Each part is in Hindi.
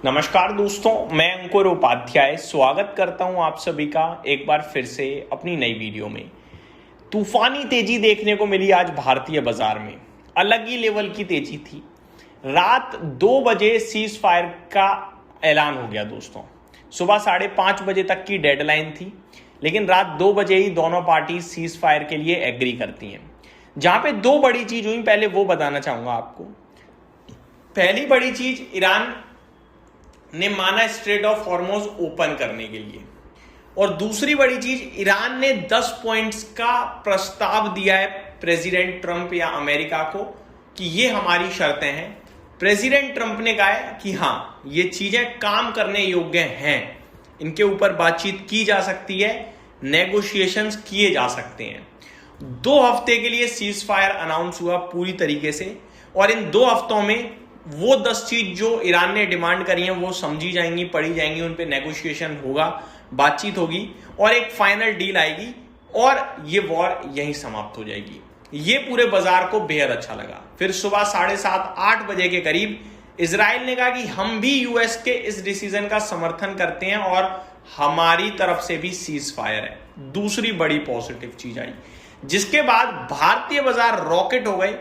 नमस्कार दोस्तों, मैं अंकुर उपाध्याय स्वागत करता हूं आप सभी का एक बार फिर से अपनी नई वीडियो में। तूफानी तेजी देखने को मिली आज भारतीय बाजार में। अलग ही लेवल की तेजी थी। रात 2 बजे सीज फायर का ऐलान हो गया दोस्तों। सुबह 5:30 बजे तक की डेडलाइन थी, लेकिन रात 2 बजे ही दोनों पार्टी सीज फायर के लिए एग्री करती हैं। जहां पे 2 बड़ी चीज हुई, पहले वो बताना चाहूंगा आपको। पहली बड़ी चीज, ईरान ने माना स्ट्रेट ऑफ हॉर्मुज ओपन करने के लिए, और दूसरी बड़ी चीज, ईरान ने 10 पॉइंट्स का प्रस्ताव दिया है प्रेसिडेंट ट्रंप या अमेरिका को कि ये हमारी शर्तें हैं। प्रेसिडेंट ट्रंप ने कहा है कि हाँ, ये चीजें काम करने योग्य हैं, इनके ऊपर बातचीत की जा सकती है, नेगोशिएशंस किए जा सकते हैं। 2 हफ्ते के लिए सीज फायर अनाउंस हुआ पूरी तरीके से, और इन 2 हफ्तों में वो 10 चीज जो ईरान ने डिमांड करी हैं वो समझी जाएंगी, पढ़ी जाएंगी, उन पे नेगोशिएशन होगा, बातचीत होगी और एक फाइनल डील आएगी और ये वॉर यहीं समाप्त हो जाएगी। ये पूरे बाजार को बेहद अच्छा लगा। फिर सुबह 7:30-8 बजे के करीब इजराइल ने कहा कि हम भी यूएस के इस डिसीजन का समर्थन करते हैं और हमारी तरफ से भी सीज फायर है। दूसरी बड़ी पॉजिटिव चीज आई, जिसके बाद भारतीय बाजार रॉकेट हो गए,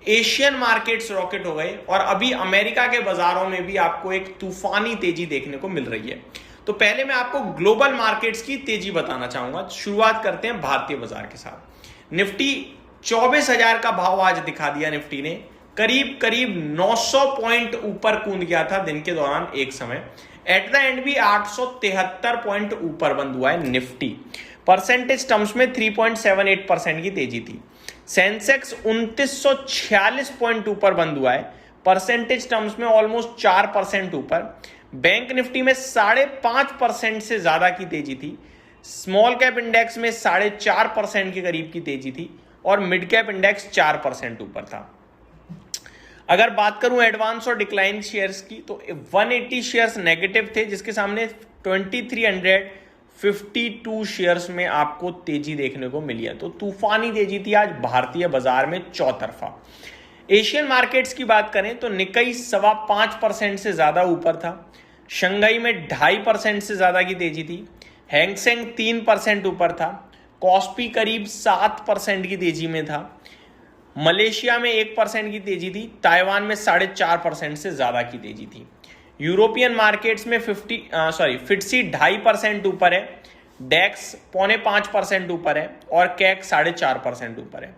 एशियन मार्केट्स रॉकेट हो गए, और अभी अमेरिका के बाजारों में भी आपको एक तूफानी तेजी देखने को मिल रही है। तो पहले मैं आपको ग्लोबल मार्केट्स की तेजी बताना चाहूंगा। शुरुआत करते हैं भारतीय बाजार के साथ। निफ्टी 24,000 का भाव आज दिखा दिया। निफ्टी ने करीब करीब 900 पॉइंट ऊपर कूद गया था दिन के दौरान एक समय। एट द एंड भी 873 पॉइंट ऊपर बंद हुआ है निफ्टी। परसेंटेज टर्म्स में 3.78% की तेजी थी। सेंसेक्स 2946 पॉइंट ऊपर बंद हुआ है, परसेंटेज टर्म्स में ऑलमोस्ट 4% ऊपर। बैंक निफ्टी में 5.5% से ज्यादा की तेजी थी। स्मॉल कैप इंडेक्स में 4.5% के करीब की तेजी थी, और मिड कैप इंडेक्स 4% ऊपर था। अगर बात करूं एडवांस और डिक्लाइन शेयर्स की, तो 180 शेयर्स नेगेटिव थे, जिसके सामने 2352 शेयर्स में आपको तेजी देखने को मिली है। तो तूफानी तेजी थी आज भारतीय बाजार में चौतरफा। एशियन मार्केट्स की बात करें तो निकाई 5.25% से ज्यादा ऊपर था। शंघाई में 2.5% से ज्यादा की तेजी थी। हैंगसेंग 3% ऊपर था। कॉस्पी करीब 7% की तेजी में था। मलेशिया में 1% की तेजी थी। ताइवान में 4.5% से ज्यादा की तेजी थी। यूरोपियन मार्केट्स में फिट्सी 2.5% ऊपर है। डेक्स 4.25% ऊपर है, और कैक 4.5% ऊपर है।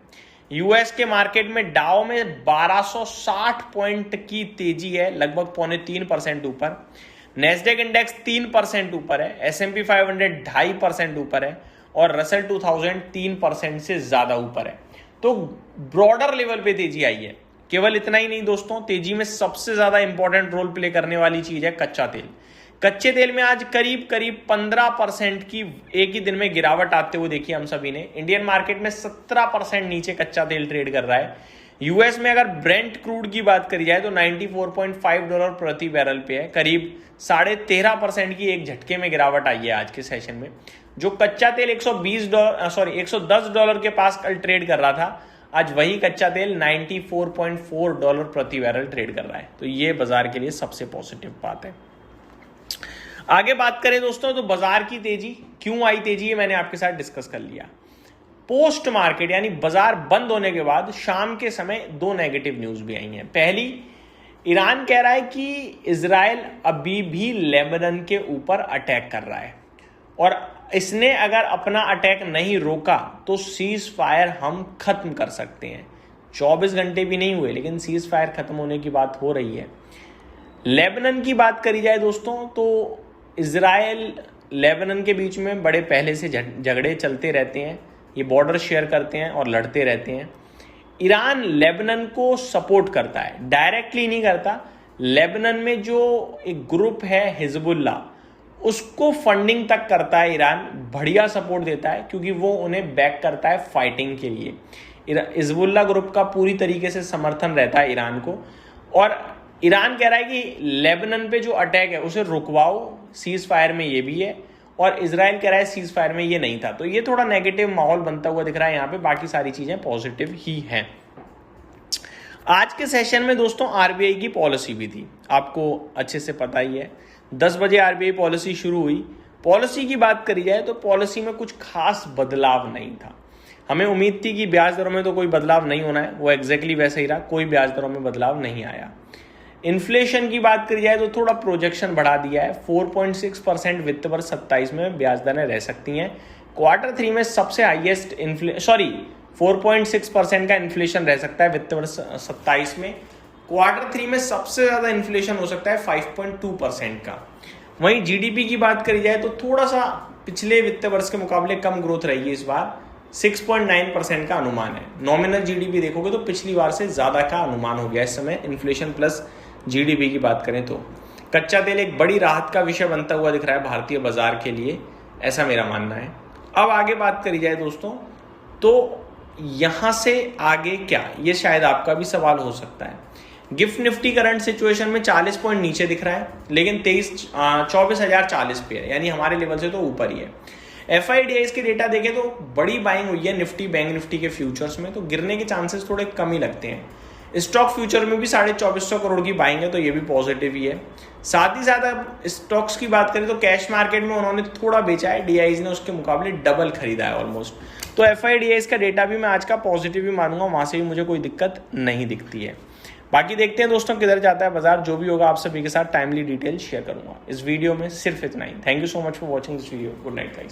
यूएस के मार्केट में डाउ में 1260 पॉइंट की तेजी है, लगभग 3.25% ऊपर। नेस्डेक इंडेक्स 3% ऊपर है। एसएमपी 500 2.5% ऊपर है, और रसल 2000 3% से ज्यादा ऊपर है। तो ब्रॉडर लेवल पे तेजी आई है। केवल इतना ही नहीं दोस्तों, तेजी में सबसे ज्यादा इंपॉर्टेंट रोल प्ले करने वाली चीज है कच्चा तेल। कच्चे तेल में आज करीब करीब 15% की एक ही दिन में गिरावट आते हुए देखी हम सभी ने। इंडियन मार्केट में 17% नीचे कच्चा तेल ट्रेड कर रहा है। यूएस में अगर ब्रेंट क्रूड की बात करी जाए तो $94.5 प्रति बैरल पे है। करीब 13.5% की एक झटके में गिरावट आई है आज के सेशन में। जो कच्चा तेल $110 के पास कल ट्रेड कर रहा था, आज वही कच्चा तेल $94.4 प्रति बैरल ट्रेड कर रहा है। तो ये बाजार के लिए सबसे पॉजिटिव बात है। आगे बात करें दोस्तों, तो बाजार की तेजी क्यों आई, तेजी ये मैंने आपके साथ डिस्कस कर लिया। पोस्ट मार्केट यानी बाजार बंद होने के बाद शाम के समय 2 नेगेटिव न्यूज भी आई हैं। पहली, ईरान कह रहा है कि इजराइल अभी भी लेबनान के ऊपर अटैक कर रहा है, और इसने अगर अपना अटैक नहीं रोका तो सीज फायर हम खत्म कर सकते हैं। 24 घंटे भी नहीं हुए, लेकिन सीज फायर खत्म होने की बात हो रही है। लेबनान की बात करी जाए दोस्तों, तो इजराइल लेबनान के बीच में बड़े पहले से झगड़े चलते रहते हैं। ये बॉर्डर शेयर करते हैं और लड़ते रहते हैं। ईरान लेबनान को सपोर्ट करता है, डायरेक्टली नहीं करता। लेबनान में जो एक ग्रुप है हिजबुल्लाह, उसको फंडिंग तक करता है ईरान, बढ़िया सपोर्ट देता है, क्योंकि वो उन्हें बैक करता है फाइटिंग के लिए। हिजबुल्लाह ग्रुप का पूरी तरीके से समर्थन रहता है ईरान को, और ईरान कह रहा है कि लेबनान पे जो अटैक है उसे रुकवाओ, सीज फायर में ये भी है, और इजराइल कह रहा है सीज फायर में ये नहीं था। तो ये थोड़ा नेगेटिव माहौल बनता हुआ दिख रहा है यहाँ पे, बाकी सारी चीजें पॉजिटिव ही हैं। आज के सेशन में दोस्तों आरबीआई की पॉलिसी भी थी, आपको अच्छे से पता ही है। 10 बजे आरबीआई पॉलिसी शुरू हुई। पॉलिसी की बात करी जाए तो पॉलिसी में कुछ खास बदलाव नहीं था। हमें उम्मीद थी कि ब्याज दरों में तो कोई बदलाव नहीं होना है, वो एग्जैक्टली वैसा ही रहा, कोई ब्याज दरों में बदलाव नहीं आया। इन्फ्लेशन की बात करी जाए तो थोड़ा प्रोजेक्शन बढ़ा दिया है, 4.6% वित्त वर्ष 27 में ब्याज दरें रह सकती हैं। Q3 में सबसे हाईएस्ट 4.6% का इन्फ्लेशन रह सकता है वित्त वर्ष 27 में। Q3 में सबसे ज्यादा इन्फ्लेशन हो सकता है 5.2% का। वहीं जीडीपी की बात करी जाए तो थोड़ा सा पिछले वित्त वर्ष के मुकाबले कम ग्रोथ रही है इस बार, 6.9% का अनुमान है। नॉमिनल जीडीपी देखोगे तो पिछली बार से ज्यादा का अनुमान हो गया इस समय, इन्फ्लेशन प्लस जीडीपी की बात करें तो। कच्चा तेल एक बड़ी राहत का विषय बनता हुआ दिख रहा है भारतीय बाजार के लिए, ऐसा मेरा मानना है। अब आगे बात करी जाए दोस्तों, तो यहां से आगे क्या, ये शायद आपका भी सवाल हो सकता है। गिफ्ट निफ्टी करंट सिचुएशन में 40 पॉइंट नीचे दिख रहा है, लेकिन 24,040 पे है, यानी हमारे लेवल से तो ऊपर ही है। एफआईडीआईज के डेटा देखें तो बड़ी बाइंग हुई है निफ्टी बैंक निफ्टी के फ्यूचर्स में, तो गिरने के चांसेस थोड़े कम ही लगते हैं। स्टॉक फ्यूचर में भी 2450 करोड़ की बाइंग है, तो ये भी पॉजिटिव ही है। साथ ही साथ अब स्टॉक्स की बात करें तो कैश मार्केट में उन्होंने थोड़ा बेचा है, डीआईज ने उसके मुकाबले डबल खरीदा है ऑलमोस्ट। तो एफआईडीआईज का डेटा भी मैं आज का पॉजिटिव ही मानूंगा, वहां से भी मुझे कोई दिक्कत नहीं दिखती है। बाकी देखते हैं दोस्तों किधर जाता है बाजार, जो भी होगा आप सभी के साथ टाइमली डिटेल शेयर करूंगा। इस वीडियो में सिर्फ इतना ही। Thank you so much for watching this video. Good night guys.